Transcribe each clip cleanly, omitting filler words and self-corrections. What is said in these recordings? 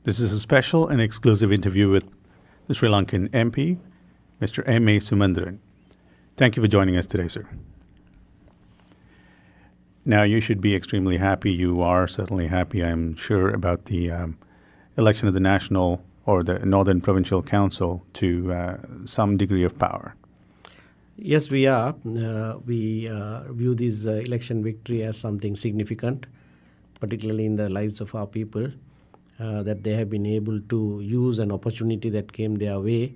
This is a special and exclusive interview with the Sri Lankan MP, Mr. M.A.Sumanthian. Thank you for joining us today, sir. Now, you should be extremely happy. You are certainly happy, I'm sure, about the election of the National or the Northern Provincial Council to some degree of power. Yes, we are. We view this election victory as something significant, particularly in the lives of our people, that they have been able to use an opportunity that came their way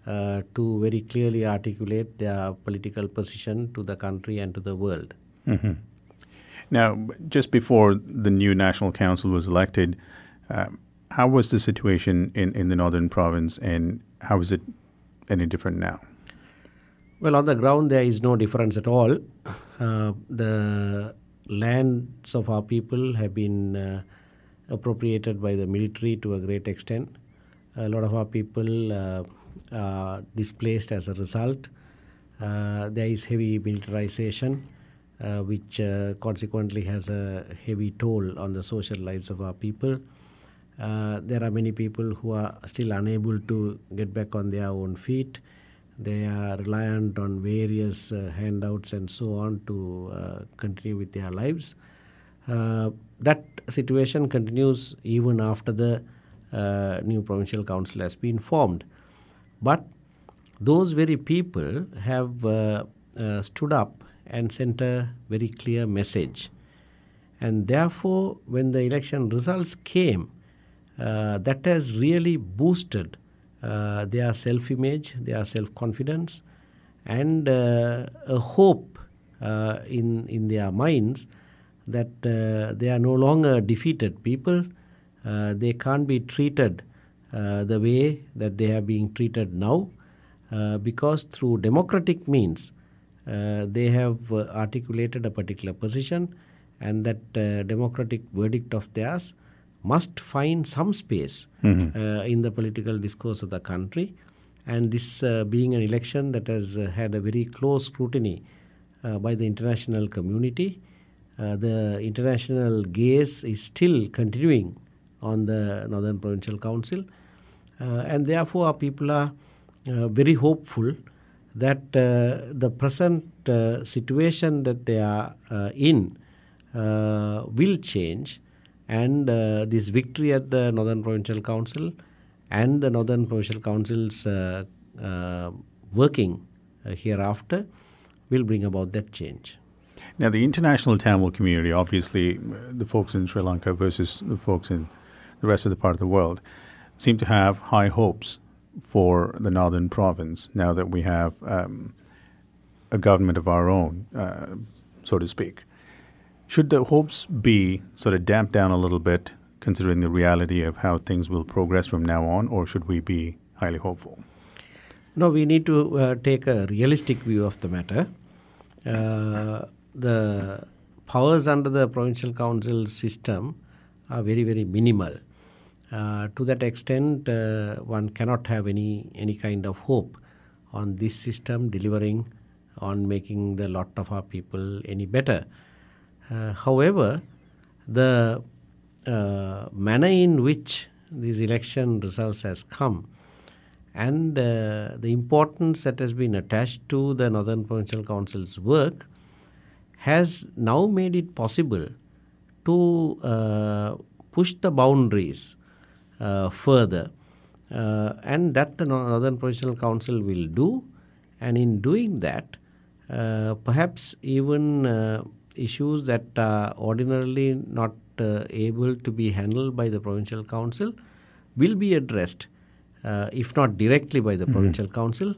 to very clearly articulate their political position to the country and to the world. Mm-hmm. Now, just before the new National Council was elected, how was the situation in the Northern Province, and how is it any different now? Well, on the ground, there is no difference at all. The lands of our people have been appropriated by the military to a great extent. A lot of our people are displaced as a result. There is heavy militarization, which consequently has a heavy toll on the social lives of our people. There are many people who are still unable to get back on their own feet. They are reliant on various handouts and so on to continue with their lives. That situation continues even after the new provincial council has been formed. But those very people have stood up and sent a very clear message. And therefore, when the election results came, that has really boosted their self-image, their self-confidence, and a hope in their minds that they are no longer defeated people. They can't be treated the way that they are being treated now, because through democratic means they have articulated a particular position, and that democratic verdict of theirs must find some space in the political discourse of the country. And this being an election that has had a very close scrutiny by the international community, the international gaze is still continuing on the Northern Provincial Council. And therefore, our people are very hopeful that the present situation that they are in will change. And this victory at the Northern Provincial Council and the Northern Provincial Council's working hereafter will bring about that change. Now, the international Tamil community, obviously the folks in Sri Lanka versus the folks in the rest of the part of the world, seem to have high hopes for the Northern Province now that we have a government of our own, so to speak. Should the hopes be sort of damped down a little bit, considering the reality of how things will progress from now on, or should we be highly hopeful? No, we need to take a realistic view of the matter. The powers under the Provincial Council system are very, very minimal. To that extent, one cannot have any kind of hope on this system delivering on making the lot of our people any better. However, the manner in which these election results has come and the importance that has been attached to the Northern Provincial Council's work has now made it possible to push the boundaries further, and that the Northern Provincial Council will do. And in doing that, perhaps even issues that are ordinarily not able to be handled by the Provincial Council will be addressed, if not directly by the Provincial Council,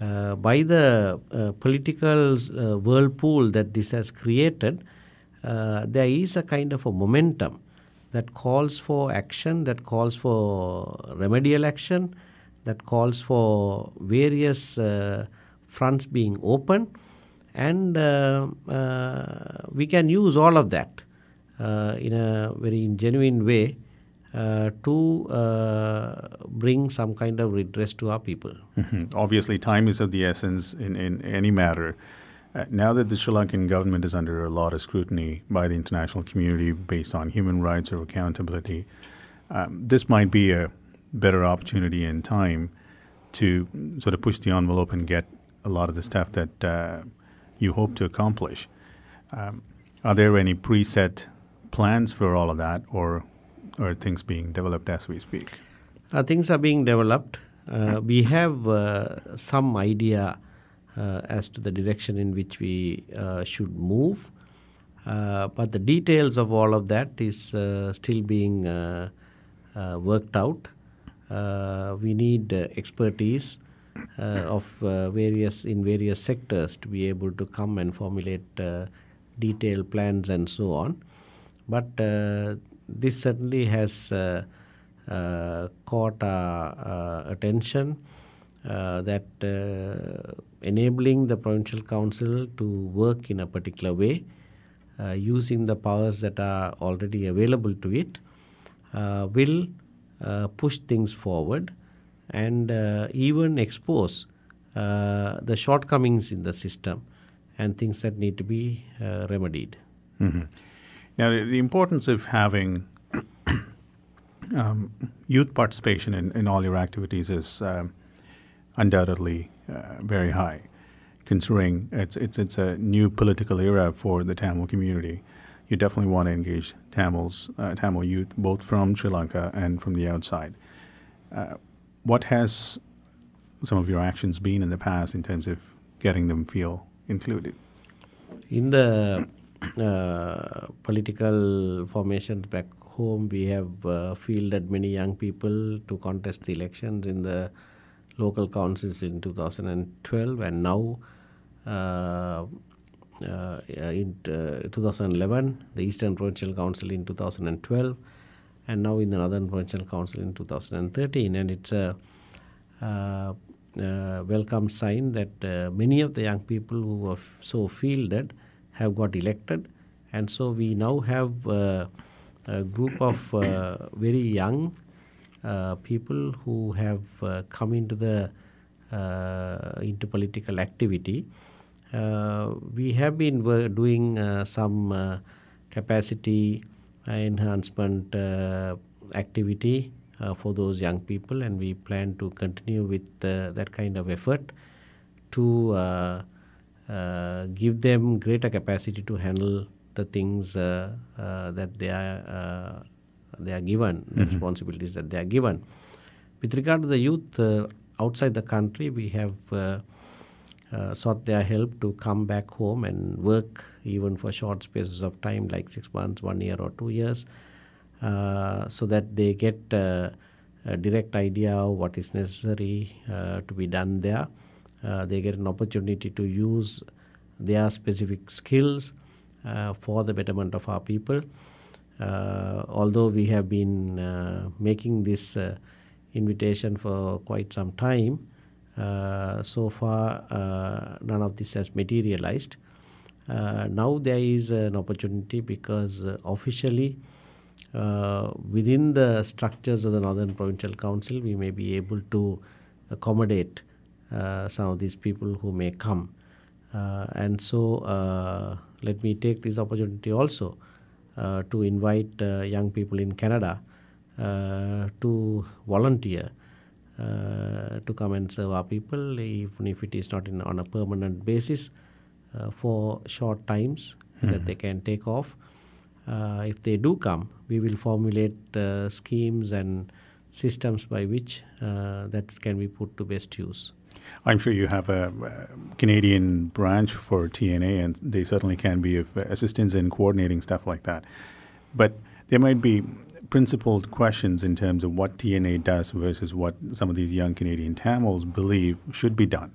by the political whirlpool that this has created. There is a kind of a momentum that calls for action, that calls for remedial action, that calls for various fronts being open. And we can use all of that in a very genuine way to bring some kind of redress to our people. Mm-hmm. Obviously, time is of the essence in any matter. Now that the Sri Lankan government is under a lot of scrutiny by the international community based on human rights or accountability, This might be a better opportunity in time to sort of push the envelope and get a lot of the stuff that you hope to accomplish. Are there any preset plans for all of that, or are things being developed as we speak? Things are being developed. We have some idea as to the direction in which we should move, but the details of all of that is still being worked out. We need expertise of various sectors to be able to come and formulate detailed plans and so on. But this certainly has caught our attention, that enabling the Provincial Council to work in a particular way, using the powers that are already available to it, will push things forward and even expose the shortcomings in the system and things that need to be remedied. Mm-hmm. Now, the importance of having youth participation in all your activities is undoubtedly very high, considering it's a new political era for the Tamil community. You definitely want to engage Tamil youth, both from Sri Lanka and from the outside. What has some of your actions been in the past in terms of getting them feel included? In the political formations back home, we have fielded many young people to contest the elections in the local councils in 2012, and now in 2011, the Eastern Provincial Council in 2012, and now in the Northern Provincial Council in 2013. And it's a welcome sign that many of the young people who were so fielded have got elected. And so we now have a group of very young people who have come into political activity. We have been doing some capacity enhancement activity for those young people, and we plan to continue with that kind of effort to give them greater capacity to handle the things that they are given, the responsibilities that they are given. With regard to the youth outside the country, we have sought their help to come back home and work even for short spaces of time, like 6 months, 1 year or 2 years, so that they get a direct idea of what is necessary to be done there. They get an opportunity to use their specific skills for the betterment of our people. Although we have been making this invitation for quite some time, so far none of this has materialized. Now there is an opportunity because officially within the structures of the Northern Provincial Council, we may be able to accommodate some of these people who may come. And so let me take this opportunity also to invite young people in Canada to volunteer to come and serve our people, even if it is not on a permanent basis, for short times that they can take off. If they do come, we will formulate schemes and systems by which that can be put to best use. I'm sure you have a Canadian branch for TNA, and they certainly can be of assistance in coordinating stuff like that. But there might be principled questions in terms of what TNA does versus what some of these young Canadian Tamils believe should be done.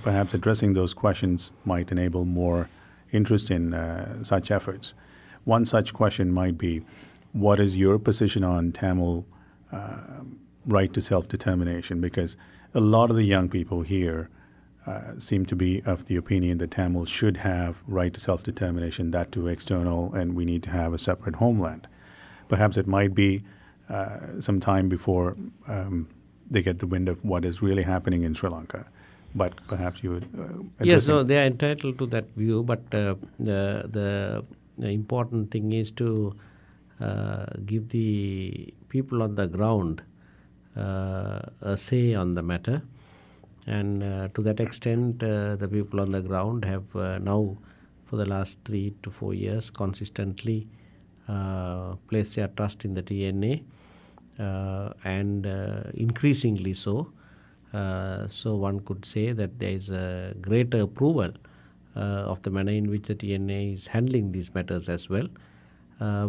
Perhaps addressing those questions might enable more interest in such efforts. One such question might be, what is your position on Tamil right to self-determination? Because a lot of the young people here seem to be of the opinion that Tamils should have right to self-determination, that too external, and we need to have a separate homeland. Perhaps it might be some time before they get the wind of what is really happening in Sri Lanka. But perhaps you would yes, so they are entitled to that view, but the important thing is to give the people on the ground a say on the matter. And to that extent, the people on the ground have now, for the last 3 to 4 years, consistently placed their trust in the TNA, and increasingly so. So one could say that there is a greater approval of the manner in which the TNA is handling these matters as well.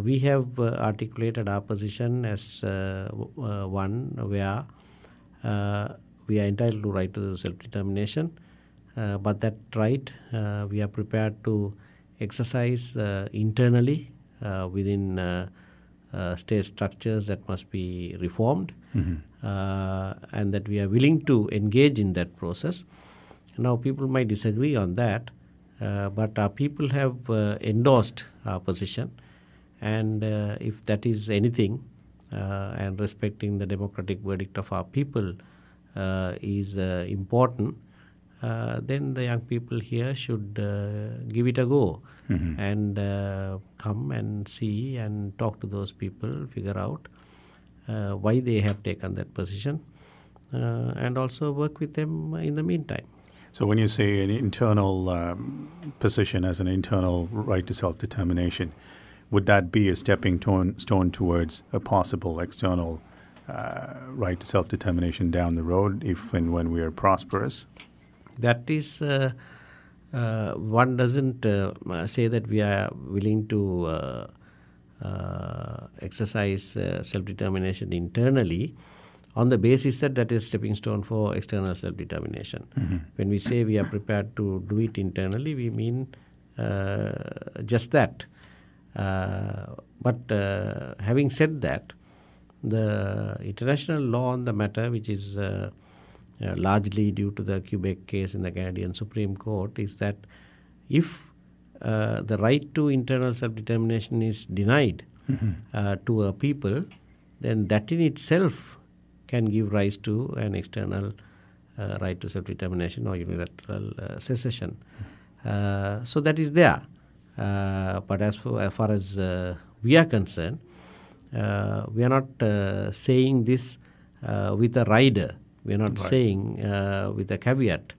We have articulated our position as one where we are entitled to right to self-determination, but that right we are prepared to exercise internally within state structures that must be reformed, and that we are willing to engage in that process. Now, people might disagree on that, but our people have endorsed our position, and if that is anything, and respecting the democratic verdict of our people is important, then the young people here should give it a go, and come and see and talk to those people, figure out why they have taken that position, and also work with them in the meantime. So when you say an internal position as an internal right to self-determination, would that be a stepping stone towards a possible external right to self-determination down the road if and when we are prosperous? That is, one doesn't say that we are willing to exercise self-determination internally on the basis that that is stepping stone for external self-determination. When we say we are prepared to do it internally, we mean just that. But having said that, the international law on the matter, which is largely due to the Quebec case in the Canadian Supreme Court, is that if the right to internal self-determination is denied to a people, then that in itself can give rise to an external right to self-determination or unilateral secession. So that is there. But as far as we are concerned, we are not saying this with a rider. We are not saying with a caveat.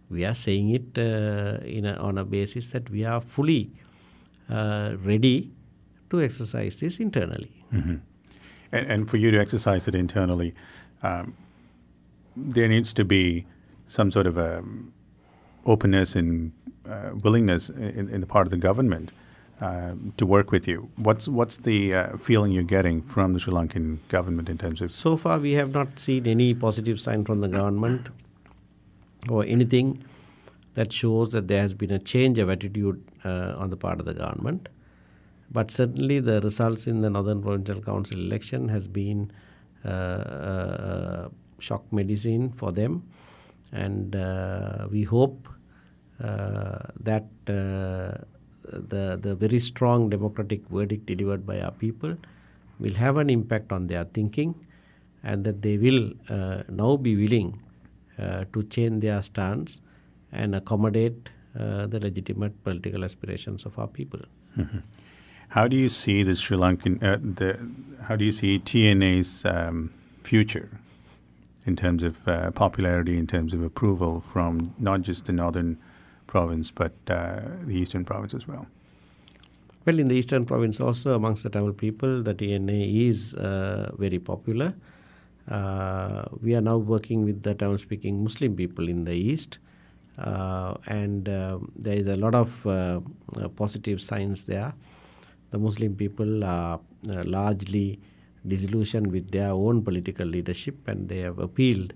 We are saying it on a basis that we are fully ready to exercise this internally. And for you to exercise it internally, there needs to be some sort of openness and willingness in the part of the government to work with you. What's the feeling you're getting from the Sri Lankan government in terms of? So far, we have not seen any positive sign from the government or anything that shows that there has been a change of attitude on the part of the government. But certainly the results in the Northern Provincial Council election has been shock medicine for them, and we hope that the very strong democratic verdict delivered by our people will have an impact on their thinking, and that they will now be willing to change their stance and accommodate the legitimate political aspirations of our people. How do you see the Sri Lankan? How do you see TNA's future in terms of popularity, in terms of approval from not just the northern province but the eastern province as well? Well, in the eastern province also, amongst the Tamil people, the TNA is very popular. We are now working with the Tamil-speaking Muslim people in the east, and there is a lot of positive signs there. The Muslim people are largely disillusioned with their own political leadership, and they have appealed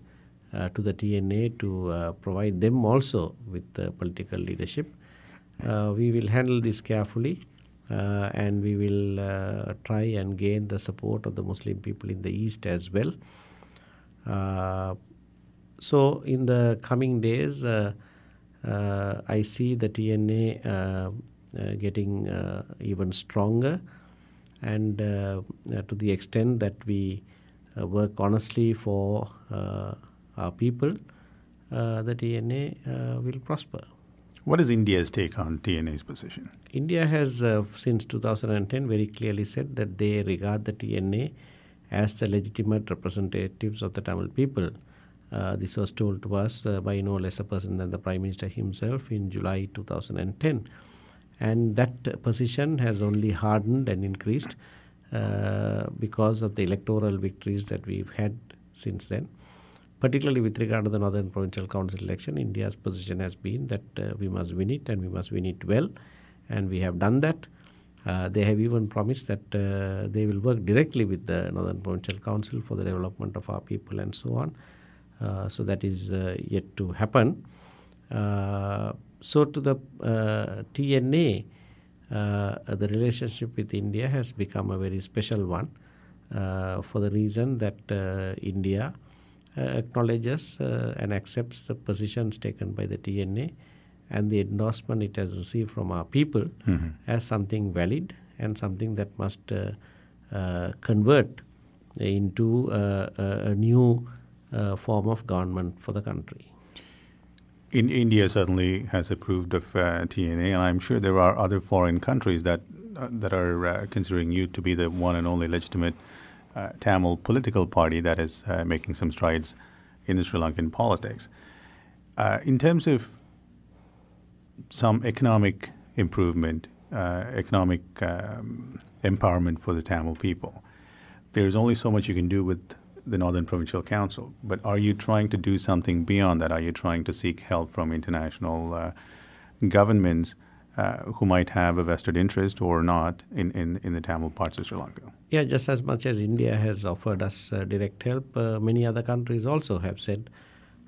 to the TNA to provide them also with political leadership. We will handle this carefully, and we will try and gain the support of the Muslim people in the east as well. So in the coming days, I see the TNA getting even stronger, and to the extent that we work honestly for our people, the TNA will prosper. What is India's take on TNA's position? India has, since 2010, very clearly said that they regard the TNA as the legitimate representatives of the Tamil people. This was told to us by no less a person than the Prime Minister himself in July 2010. And that position has only hardened and increased because of the electoral victories that we've had since then. Particularly with regard to the Northern Provincial Council election, India's position has been that we must win it and we must win it well. And we have done that. They have even promised that they will work directly with the Northern Provincial Council for the development of our people and so on. So that is yet to happen. So to the TNA, the relationship with India has become a very special one for the reason that India acknowledges and accepts the positions taken by the TNA and the endorsement it has received from our people as something valid and something that must convert into a new form of government for the country. India certainly has approved of TNA, and I'm sure there are other foreign countries that are considering you to be the one and only legitimate Tamil political party that is making some strides in the Sri Lankan politics. In terms of some economic improvement, economic empowerment for the Tamil people, there's only so much you can do with the Northern Provincial Council. But are you trying to do something beyond that? Are you trying to seek help from international governments who might have a vested interest or not in the Tamil parts of Sri Lanka? Yeah, just as much as India has offered us direct help, many other countries also have said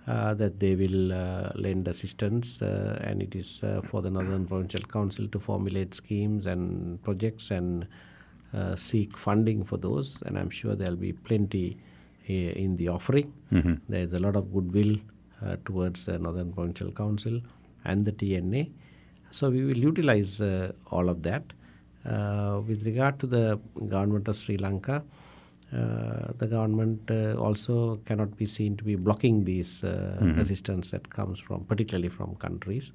that they will lend assistance, and it is for the Northern Provincial Council to formulate schemes and projects and seek funding for those. And I'm sure there will be plenty in the offering. There is a lot of goodwill towards the Northern Provincial Council and the TNA. So we will utilize all of that. With regard to the government of Sri Lanka, the government also cannot be seen to be blocking these assistance that comes from, particularly from countries.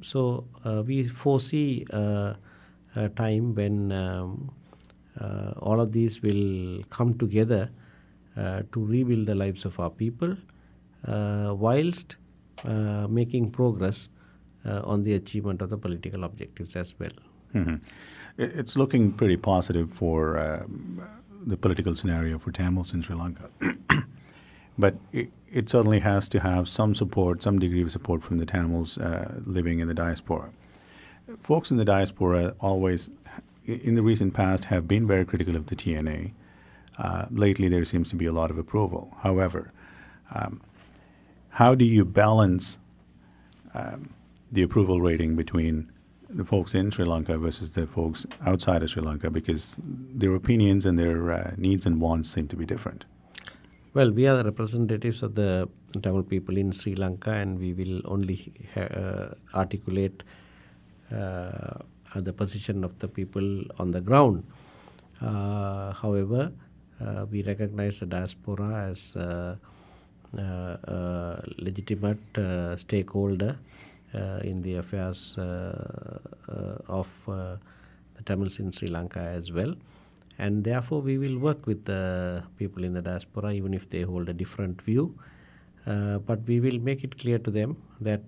So we foresee a time when all of these will come together to rebuild the lives of our people whilst making progress on the achievement of the political objectives as well. It's looking pretty positive for the political scenario for Tamils in Sri Lanka. But it certainly has to have some support, some degree of support from the Tamils living in the diaspora. Folks in the diaspora always, in the recent past, have been very critical of the TNA. Lately, there seems to be a lot of approval. However, how do you balance the approval rating between the folks in Sri Lanka versus the folks outside of Sri Lanka, because their opinions and their needs and wants seem to be different? Well, we are the representatives of the Tamil people in Sri Lanka, and we will only articulate the position of the people on the ground. However, we recognize the diaspora as a legitimate stakeholder in the affairs of the Tamils in Sri Lanka as well. And therefore, we will work with the people in the diaspora, even if they hold a different view. But we will make it clear to them that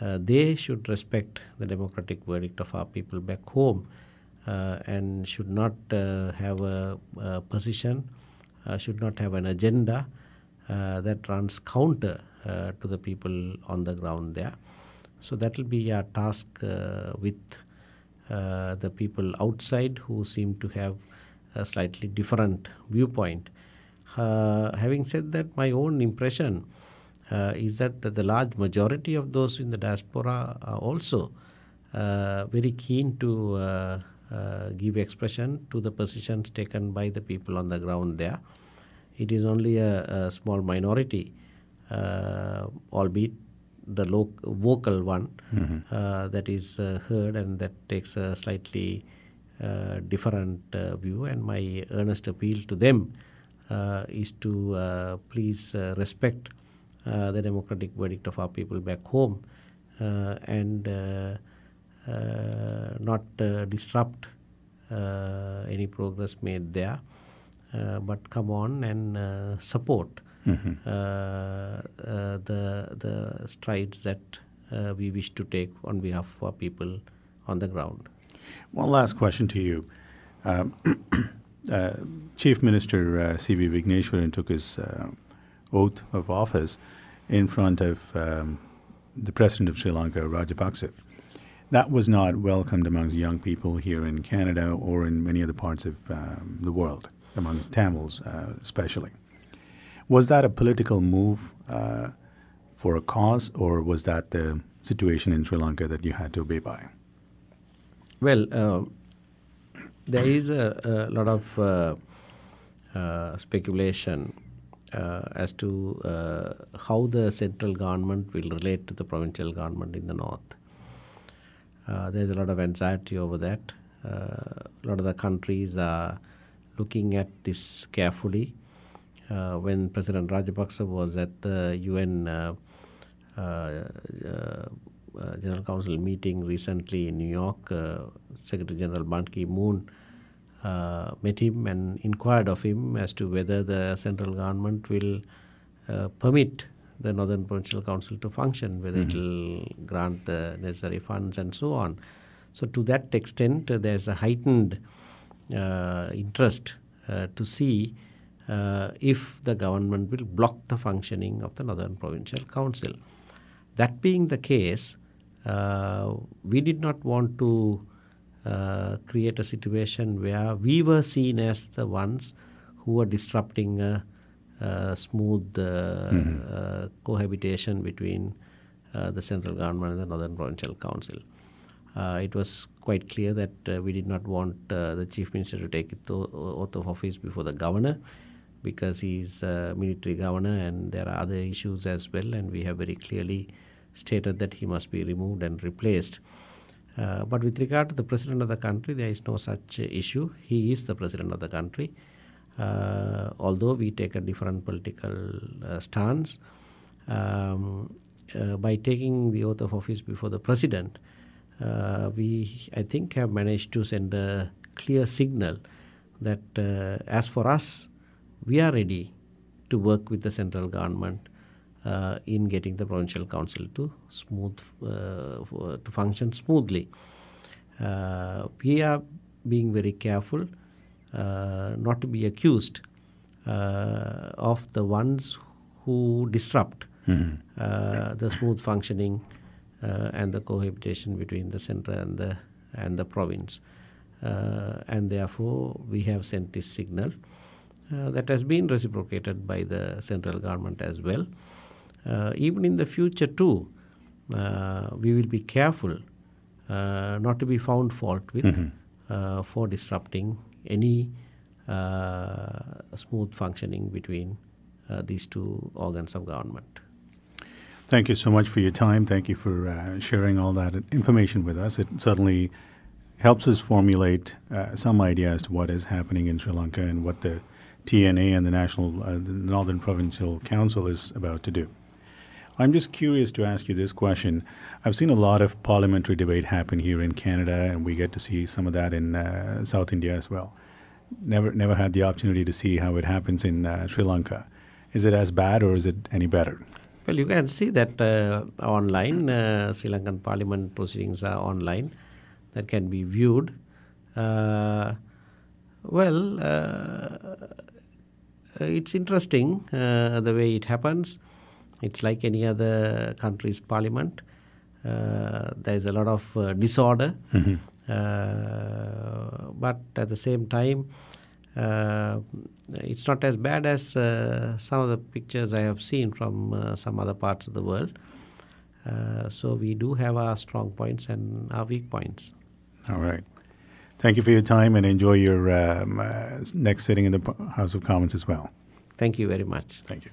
they should respect the democratic verdict of our people back home and should not have a position, should not have an agenda that runs counter to the people on the ground there. So that will be our task with the people outside who seem to have a slightly different viewpoint. Having said that, my own impression is that the large majority of those in the diaspora are also very keen to give expression to the positions taken by the people on the ground there. It is only a small minority, albeit the vocal one, that is heard and that takes a slightly different view. And my earnest appeal to them is to please respect the democratic verdict of our people back home and not disrupt any progress made there, but come on and support the strides that we wish to take on behalf of our people on the ground. One last question to you. Chief Minister C.V. Vigneshwaran took his oath of office in front of the President of Sri Lanka, Rajapaksa. That was not welcomed amongst young people here in Canada or in many other parts of the world, amongst Tamils especially. Was that a political move for a cause, or was that the situation in Sri Lanka that you had to obey by? Well, there is a lot of speculation as to how the central government will relate to the provincial government in the north. There's a lot of anxiety over that. A lot of the countries are looking at this carefully. When President Rajapaksa was at the UN General Council meeting recently in New York, Secretary General Ban Ki-moon met him and inquired of him as to whether the central government will permit the Northern Provincial Council to function, whether it will grant the necessary funds and so on. So to that extent, there's a heightened interest to see if the government will block the functioning of the Northern Provincial Council. That being the case, we did not want to create a situation where we were seen as the ones who were disrupting a smooth cohabitation between the central government and the Northern Provincial Council. It was quite clear that we did not want the Chief Minister to take the oath of office before the Governor, because he is a military governor and there are other issues as well, and we have very clearly stated that he must be removed and replaced. But with regard to the President of the country, there is no such issue. He is the President of the country. Although we take a different political stance, by taking the oath of office before the President, we, I think, have managed to send a clear signal that as for us, we are ready to work with the central government in getting the provincial council to function smoothly. We are being very careful not to be accused of the ones who disrupt the smooth functioning and the cohabitation between the centre and the province. And therefore, we have sent this signal that has been reciprocated by the central government as well. Even in the future too, we will be careful not to be found fault with for disrupting any smooth functioning between these two organs of government. Thank you so much for your time. Thank you for sharing all that information with us. It certainly helps us formulate some idea as to what is happening in Sri Lanka and what the TNA and the Northern Provincial Council is about to do. I'm just curious to ask you this question. I've seen a lot of parliamentary debate happen here in Canada, and we get to see some of that in South India as well. Never had the opportunity to see how it happens in Sri Lanka. Is it as bad or is it any better? Well, you can see that online. Sri Lankan Parliament proceedings are online. That can be viewed. It's interesting the way it happens. It's like any other country's parliament. There's a lot of disorder. But at the same time, it's not as bad as some of the pictures I have seen from some other parts of the world. So we do have our strong points and our weak points. All right. Thank you for your time, and enjoy your next sitting in the House of Commons as well. Thank you very much. Thank you.